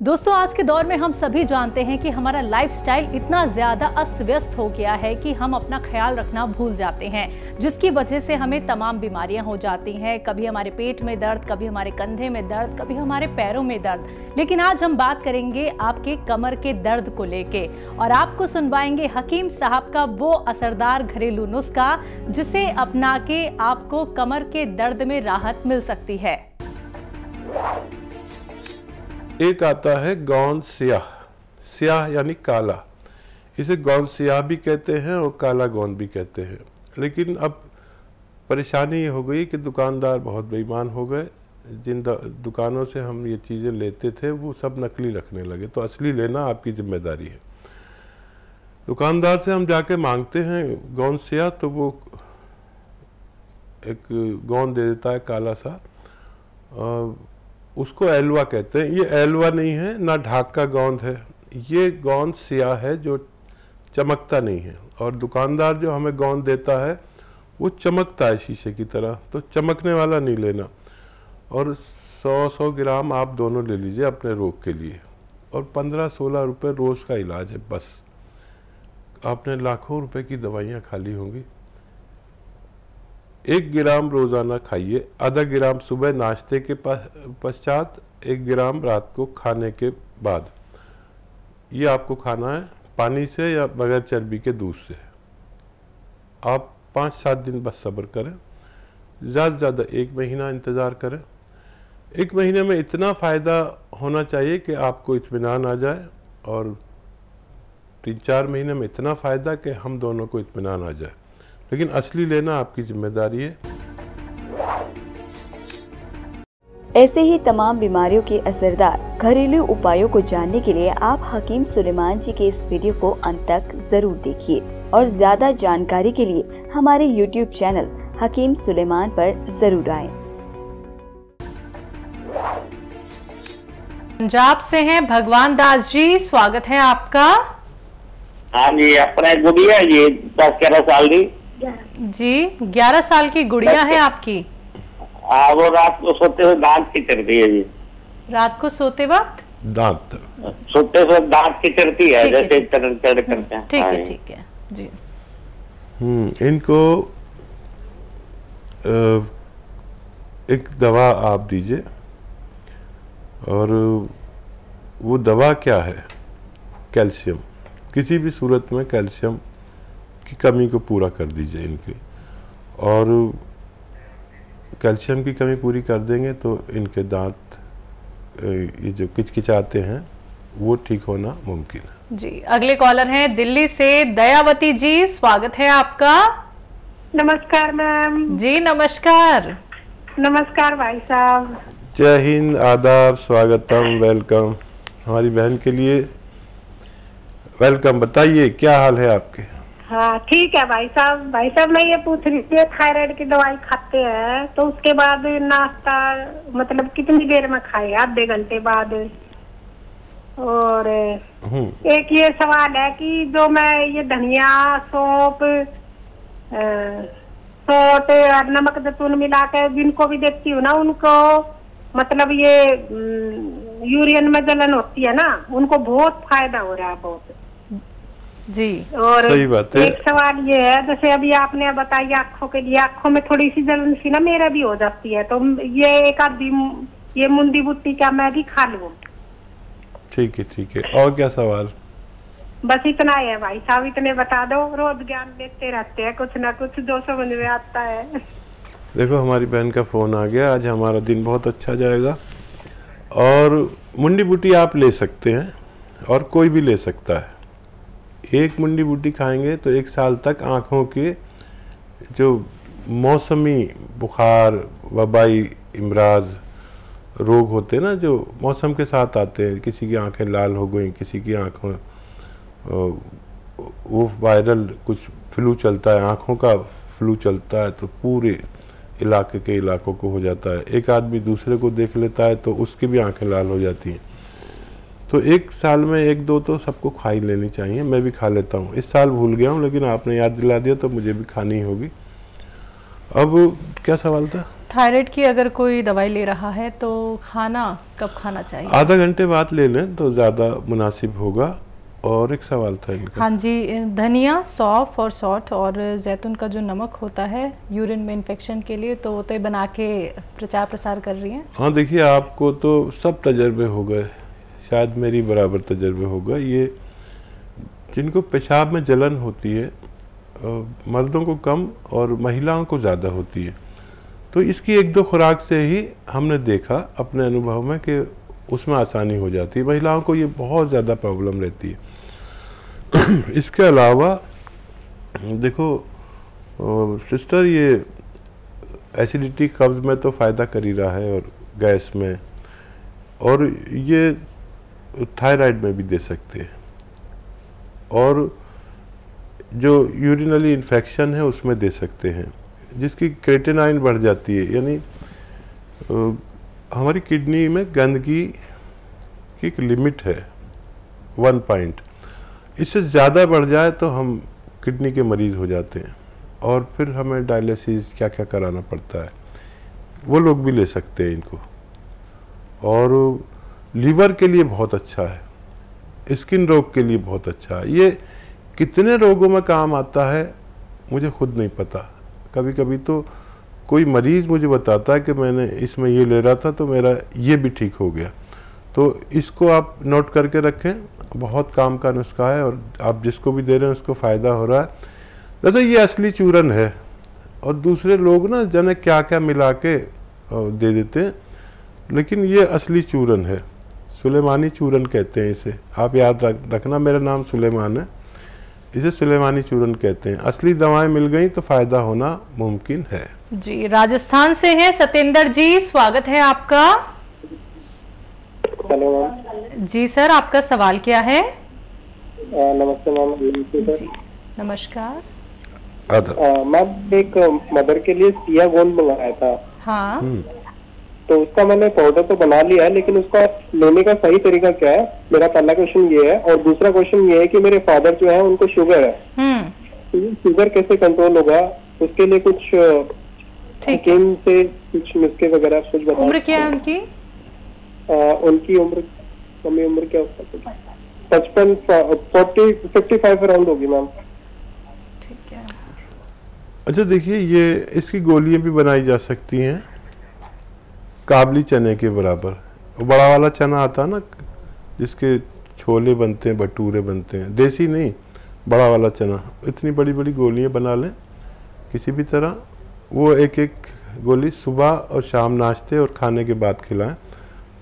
दोस्तों, आज के दौर में हम सभी जानते हैं कि हमारा लाइफस्टाइल इतना ज्यादा अस्त व्यस्त हो गया है कि हम अपना ख्याल रखना भूल जाते हैं, जिसकी वजह से हमें तमाम बीमारियां हो जाती हैं। कभी हमारे पेट में दर्द, कभी हमारे कंधे में दर्द, कभी हमारे पैरों में दर्द। लेकिन आज हम बात करेंगे आपके कमर के दर्द को लेके और आपको सुनवाएंगे हकीम साहब का वो असरदार घरेलू नुस्खा जिसे अपना के आपको कमर के दर्द में राहत मिल सकती है। एक आता है गौन स्याह। स्याह यानी काला, इसे गौन स्याह भी कहते हैं और काला गौन भी कहते हैं। लेकिन अब परेशानी ये हो गई कि दुकानदार बहुत बेईमान हो गए। जिन दुकानों से हम ये चीज़ें लेते थे वो सब नकली रखने लगे, तो असली लेना आपकी जिम्मेदारी है। दुकानदार से हम जाके मांगते हैं गौन स्याह, तो वो एक गौन दे देता है काला सा, उसको एलवा कहते हैं। ये एलवा नहीं है, ना ढाक का गोंद है, ये गोंद स्याह है जो चमकता नहीं है। और दुकानदार जो हमें गोंद देता है वो चमकता है शीशे की तरह, तो चमकने वाला नहीं लेना। और 100 ग्राम आप दोनों ले लीजिए अपने रोग के लिए, और 15-16 रुपये रोज़ का इलाज है बस। आपने लाखों रुपए की दवाइयाँ खा ली होंगी। 1 ग्राम रोज़ाना खाइए, आधा ग्राम सुबह नाश्ते के पश्चात, 1 ग्राम रात को खाने के बाद। ये आपको खाना है पानी से या बगैर चर्बी के दूध से। आप 5-7 दिन बस सब्र करें, ज़्यादा से ज़्यादा 1 महीना इंतज़ार करें। 1 महीने में इतना फ़ायदा होना चाहिए कि आपको इत्मीनान आ जाए, और 3-4 महीने में इतना फ़ायदा कि हम दोनों को इत्मीनान आ जाए। लेकिन असली लेना आपकी जिम्मेदारी है। ऐसे ही तमाम बीमारियों के असरदार घरेलू उपायों को जानने के लिए आप हकीम सुलेमान जी के इस वीडियो को अंत तक जरूर देखिए, और ज्यादा जानकारी के लिए हमारे YouTube चैनल हकीम सुलेमान पर जरूर आएं। पंजाब से हैं भगवान दास जी, स्वागत है आपका। हाँ जी, अपना गुड़िया जी 10-11 साल की जी। 11 साल की गुड़िया है आपकी? हाँ, वो रात को सोते हुए दांत किचरती है जी। रात को सोते वक्त सोते हुए दांत किचरती है, जैसे चढ़ करते हैं। ठीक है, ठीक है जी। इनको एक दवा आप दीजिए, और वो दवा क्या है? कैल्शियम। किसी भी सूरत में कैल्शियम की कमी को पूरा कर दीजिए इनकी, और कैल्शियम की कमी पूरी कर देंगे तो इनके दांत ये जो किचकिचाते हैं वो ठीक होना मुमकिन है जी। अगले कॉलर हैं दिल्ली से दयावती जी, स्वागत है आपका। नमस्कार मैम जी। नमस्कार। नमस्कार भाई साहब। जय हिंद, आदाब, स्वागतम, वेलकम। हमारी बहन के लिए वेलकम। बताइए क्या हाल है आपके? हाँ ठीक है भाई साहब। भाई साहब मैं ये पूछ रही थी, थायराइड की दवाई खाते हैं तो उसके बाद नाश्ता मतलब कितनी देर में खाए? आधे घंटे बाद। और एक ये सवाल है कि जो मैं ये धनिया, सौंफ, सौंठ और नमक जैतून मिला कर जिनको भी देती हूँ ना, उनको मतलब ये यूरिन में जलन होती है ना, उनको बहुत फायदा हो रहा है, बहुत जी। और सही बात है। एक सवाल ये है, जैसे अभी आपने बताई आँखों के लिए, आँखों में थोड़ी सी जलन सी ना मेरा भी हो जाती है, तो ये एक आधी ये मुंडी बूटी का मैं भी खा लूँ? ठीक है, ठीक है। और क्या सवाल? बस इतना ही है भाई साहब, इतने बता दो। रोज ज्ञान देते रहते हैं कुछ ना कुछ जो समझ में आता है। देखो, हमारी बहन का फोन आ गया, आज हमारा दिन बहुत अच्छा जाएगा। और मुंडी बूटी आप ले सकते हैं, और कोई भी ले सकता है। एक मुंडी बूटी खाएंगे तो 1 साल तक आँखों के जो मौसमी बुखार, वबाई इमराज रोग होते हैं ना, जो मौसम के साथ आते हैं, किसी की आंखें लाल हो गई, किसी की आँखों वो वायरल कुछ फ्लू चलता है, आँखों का फ्लू चलता है, तो पूरे इलाके के इलाकों को हो जाता है। एक आदमी दूसरे को देख लेता है तो उसकी भी आंखें लाल हो जाती हैं। तो 1 साल में 1-2 तो सबको खा ही लेनी चाहिए। मैं भी खा लेता हूँ। इस साल भूल गया हूँ, लेकिन आपने याद दिला दिया तो मुझे भी खानी होगी। अब क्या सवाल था? थायराइड की अगर कोई दवाई ले रहा है तो खाना कब खाना चाहिए? आधा घंटे बाद ले लें तो ज़्यादा मुनासिब होगा। और एक सवाल था इनका। हाँ जी, धनिया, सौंफ और सौंठ और जैतून का जो नमक होता है यूरिन में इन्फेक्शन के लिए, तो वो तो बना के प्रचार प्रसार कर रही हैं। हाँ देखिए, आपको तो सब तजर्बे हो गए, शायद मेरी बराबर तजर्बे होगा। ये जिनको पेशाब में जलन होती है, मर्दों को कम और महिलाओं को ज़्यादा होती है, तो इसकी 1-2 खुराक से ही हमने देखा अपने अनुभव में कि उसमें आसानी हो जाती है। महिलाओं को ये बहुत ज़्यादा प्रॉब्लम रहती है। इसके अलावा देखो सिस्टर, ये एसिडिटी, कब्ज़ में तो फ़ायदा कर ही रहा है, और गैस में, और ये थायराइड में भी दे सकते हैं, और जो यूरिनली इन्फेक्शन है उसमें दे सकते हैं, जिसकी क्रेटिनाइन बढ़ जाती है। यानी हमारी किडनी में गंदगी की एक लिमिट है 1 पॉइंट, इससे ज़्यादा बढ़ जाए तो हम किडनी के मरीज़ हो जाते हैं, और फिर हमें डायलिसिस क्या क्या कराना पड़ता है। वो लोग भी ले सकते हैं इनको। और लीवर के लिए बहुत अच्छा है, स्किन रोग के लिए बहुत अच्छा है। ये कितने रोगों में काम आता है मुझे खुद नहीं पता। कभी कभी तो कोई मरीज़ मुझे बताता है कि मैंने इसमें ये ले रहा था तो मेरा ये भी ठीक हो गया। तो इसको आप नोट करके रखें, बहुत काम का नुस्खा है, और आप जिसको भी दे रहे हैं उसको फ़ायदा हो रहा है। वैसे ये असली चूरन है, और दूसरे लोग ना जाने क्या क्या मिला के दे देते हैं, लेकिन ये असली चूरन है। सुलेमानी चूरन कहते हैं इसे, आप याद रखना, मेरा नाम सुलेमान है, इसे सुलेमानी चूरन कहते हैं। असली दवाएं मिल गई तो फ़ायदा होना मुमकिन है। जी, राजस्थान से हैं सत्येंद्र जी, स्वागत है आपका। Hello ma'am. जी सर, आपका सवाल क्या है? नमस्ते मैम। जी नमस्कार। मैम, एक मदर के लिए सिया गोंद मंगाया था। हाँ। तो उसका मैंने पाउडर तो बना लिया है, लेकिन उसका लेने का सही तरीका क्या है? मेरा पहला क्वेश्चन ये है। और दूसरा क्वेश्चन ये है कि मेरे फादर जो है उनको शुगर है, तो शुगर कैसे कंट्रोल होगा? उसके लिए कुछ हकीम से कुछ नुस्खे वगैरह कुछ बताओ। उम्र क्या है उनकी? उनकी उम्र, मम्मी उम्र क्या होता है? 55, 55 अराउंड होगी मैम। ठीक है। अच्छा देखिए, ये इसकी गोलियां भी बनाई जा सकती हैं काबली चने के बराबर। बड़ा वाला चना आता है ना, जिसके छोले बनते हैं, भटूरे बनते हैं, देसी नहीं, बड़ा वाला चना। इतनी बड़ी बड़ी गोलियां बना लें किसी भी तरह, वो एक एक गोली सुबह और शाम नाश्ते और खाने के बाद खिलाएं।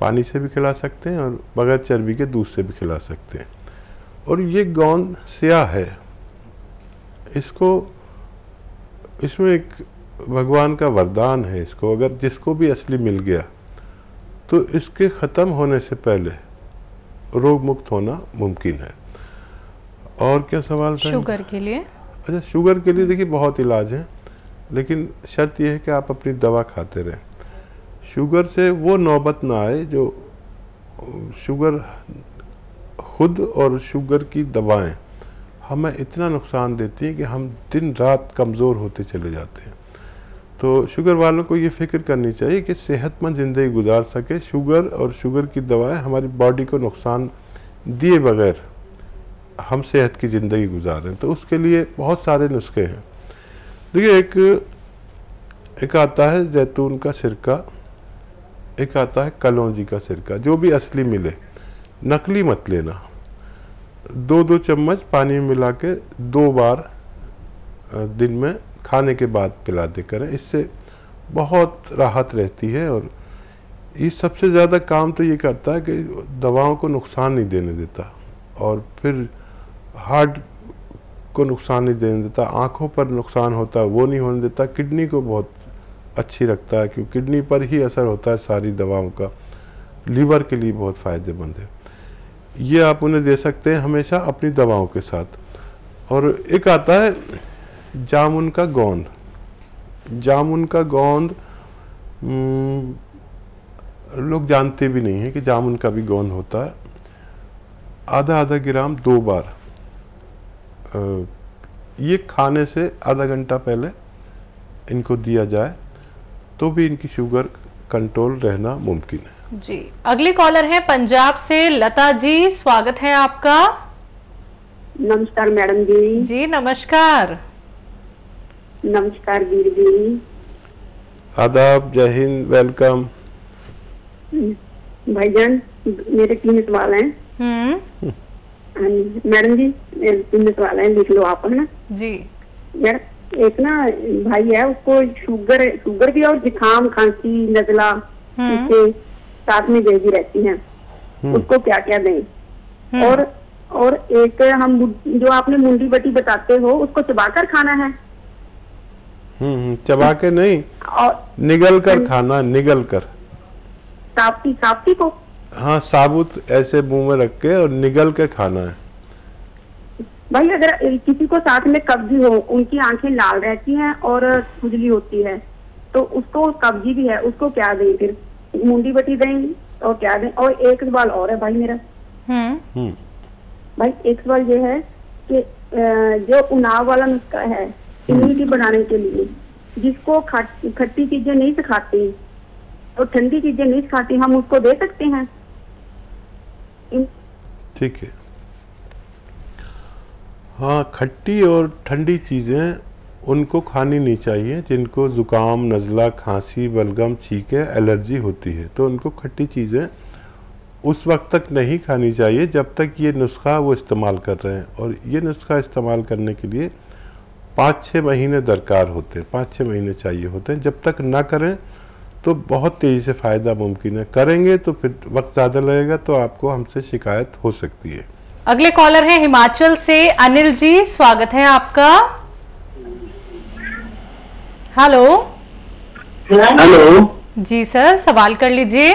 पानी से भी खिला सकते हैं और बगैर चर्बी के दूध से भी खिला सकते हैं। और ये गोंद स्याह है, इसमें एक भगवान का वरदान है। इसको अगर जिसको भी असली मिल गया तो इसके ख़त्म होने से पहले रोग मुक्त होना मुमकिन है। और क्या सवाल था? शुगर के लिए? अच्छा, शुगर के लिए देखिए बहुत इलाज है, लेकिन शर्त यह है कि आप अपनी दवा खाते रहें। शुगर से वो नौबत ना आए जो शुगर खुद और शुगर की दवाएं हमें इतना नुकसान देती हैं कि हम दिन रात कमज़ोर होते चले जाते हैं। तो शुगर वालों को ये फिक्र करनी चाहिए कि सेहतमंद ज़िंदगी गुजार सके। शुगर और शुगर की दवाएं हमारी बॉडी को नुकसान दिए बगैर हम सेहत की ज़िंदगी गुजारें, तो उसके लिए बहुत सारे नुस्खे हैं। देखिए, एक आता है जैतून का सिरका, एक आता है कलौंजी का सिरका। जो भी असली मिले, नकली मत लेना। 2-2 चम्मच पानी में मिला के 2 बार दिन में खाने के बाद पिला दे करें, इससे बहुत राहत रहती है। और ये सबसे ज़्यादा काम तो ये करता है कि दवाओं को नुकसान नहीं देने देता, और फिर हार्ट को नुकसान नहीं देने देता, आँखों पर नुकसान होता है वो नहीं होने देता, किडनी को बहुत अच्छी रखता है, क्योंकि किडनी पर ही असर होता है सारी दवाओं का। लीवर के लिए बहुत फ़ायदेमंद है। ये आप उन्हें दे सकते हैं हमेशा अपनी दवाओं के साथ। और एक आता है जामुन का गोंद। जामुन का गोंद लोग जानते भी नहीं हैं कि जामुन का भी गोंद होता है। आधा ग्राम 2 बार ये खाने से आधा घंटा पहले इनको दिया जाए तो भी इनकी शुगर कंट्रोल रहना मुमकिन है। जी, अगली कॉलर है पंजाब से लता जी, स्वागत है आपका। नमस्कार मैडम जी। जी नमस्कार। नमस्कार वीर जी। आदाब, जय हिंद, वेलकम। भाईजान मेरे 3 सवाल हैं। मैडम जी 3 सवाल हैं, लिख लो आप, है ना जी। यार एक ना भाई है, उसको शुगर भी और जुकाम, खांसी, नजला इसके साथ में भेजी रहती है, उसको क्या क्या दें? और एक हम जो आपने मुंडी बटी बताते हो उसको चबाकर खाना है? चबा के नहीं, और निगल कर खाना, निगल कर। साप्ती को? हाँ, साबुत ऐसे मुंह में रख के और निगल के खाना है। भाई अगर किसी को साथ में कब्जी हो, उनकी आंखें लाल रहती हैं और खुजली होती है, तो उसको कब्जी भी है, उसको क्या दें फिर? मुंडी बटी दें और क्या दें? और एक सवाल और है भाई मेरा। भाई एक सवाल ये है कि जो उनाव वाला नुस्खा है इम्यूनिटी बढ़ाने के लिए, जिसको खट्टी चीजें नहीं सिखाती और ठंडी चीजें नहीं सिखाती, हम उसको दे सकते हैं? ठीक है। हाँ, खट्टी और ठंडी चीज़ें उनको खानी नहीं चाहिए जिनको ज़ुकाम, नज़ला, खांसी, बलगम, छींके, एलर्जी होती है। तो उनको खट्टी चीज़ें उस वक्त तक नहीं खानी चाहिए जब तक ये नुस्खा वो इस्तेमाल कर रहे हैं। और ये नुस्खा इस्तेमाल करने के लिए 5-6 महीने दरकार होते हैं, 5-6 महीने चाहिए होते हैं। जब तक ना करें तो बहुत तेज़ी से फ़ायदा मुमकिन है, करेंगे तो फिर वक्त ज़्यादा लगेगा, तो आपको हमसे शिकायत हो सकती है। अगले कॉलर हैं हिमाचल से अनिल जी, स्वागत है आपका। हेलो। हेलो जी सर, सवाल कर लीजिए।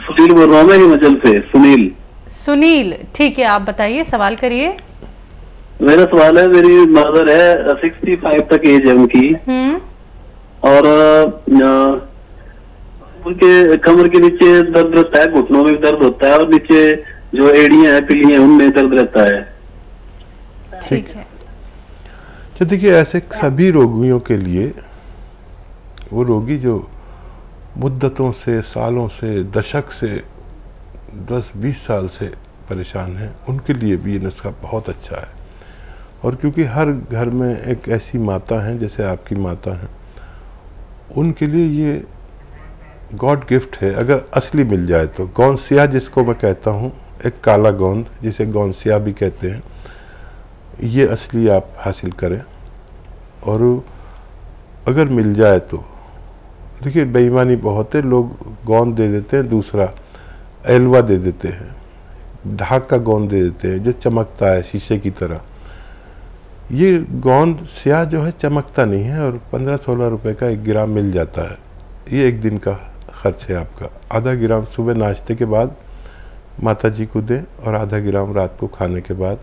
सुनील बोल रहा हूँ मैं हिमाचल से। सुनील, ठीक है, आप बताइए, सवाल करिए। मेरा सवाल है, मेरी मदर है 65 तक एज है उनकी, और उनके कमर के नीचे दर्द रहता है, घुटनों में दर्द होता है, और नीचे जो एड़ियां हैं, पिलियां, उनमें दर्द रहता है। ठीक है। तो देखिए, ऐसे सभी रोगियों के लिए, वो रोगी जो मुद्दतों से, सालों से, दशक से, 10-20 साल से परेशान हैं, उनके लिए भी ये नुस्खा बहुत अच्छा है। और क्योंकि हर घर में एक ऐसी माता हैं जैसे आपकी माता हैं, उनके लिए ये गॉड गिफ्ट है अगर असली मिल जाए तो। गोंद सिया जिसको मैं कहता हूँ, एक काला गोंद जिसे गोंद सिया भी कहते हैं, ये असली आप हासिल करें। और अगर मिल जाए तो देखिए, बेईमानी बहुत है, लोग गोंद दे देते हैं, दूसरा एलवा दे देते हैं, ढाक का गोंद दे देते हैं जो चमकता है शीशे की तरह। ये गोंद स्याह जो है चमकता नहीं है, और 15-16 रुपए का 1 ग्राम मिल जाता है। ये 1 दिन का खर्च है आपका। आधा ग्राम सुबह नाश्ते के बाद माता जी को दें, और आधा ग्राम रात को खाने के बाद,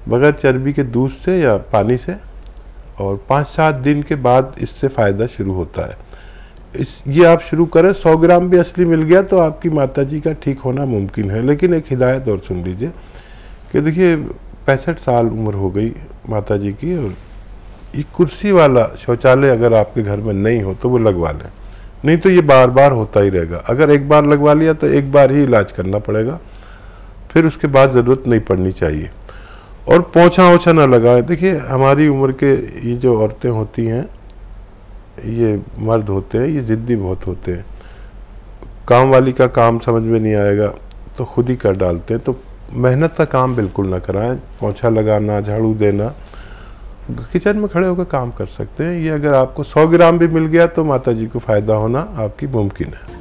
बगैर चर्बी के दूध से या पानी से। और 5-7 दिन के बाद इससे फ़ायदा शुरू होता है। ये आप शुरू करें। 100 ग्राम भी असली मिल गया तो आपकी माता जी का ठीक होना मुमकिन है। लेकिन एक हिदायत और सुन लीजिए कि देखिए, 65 साल उम्र हो गई माता जी की, और ये कुर्सी वाला शौचालय अगर आपके घर में नहीं हो तो वो लगवा लें, नहीं तो ये बार बार होता ही रहेगा। अगर एक बार लगवा लिया तो एक बार ही इलाज करना पड़ेगा, फिर उसके बाद ज़रूरत नहीं पड़नी चाहिए। और पोछा ओछा ना लगाएं। देखिए, हमारी उम्र के ये जो औरतें होती हैं, ये मर्द होते हैं, ये ज़िद्दी बहुत होते हैं। काम वाली का काम समझ में नहीं आएगा तो खुद ही कर डालते हैं। तो मेहनत का काम बिल्कुल ना कराएं। पोछा लगाना, झाड़ू देना, किचन में खड़े होकर काम कर सकते हैं। ये अगर आपको 100 ग्राम भी मिल गया तो माता जी को फ़ायदा होना आपकी मुमकिन है।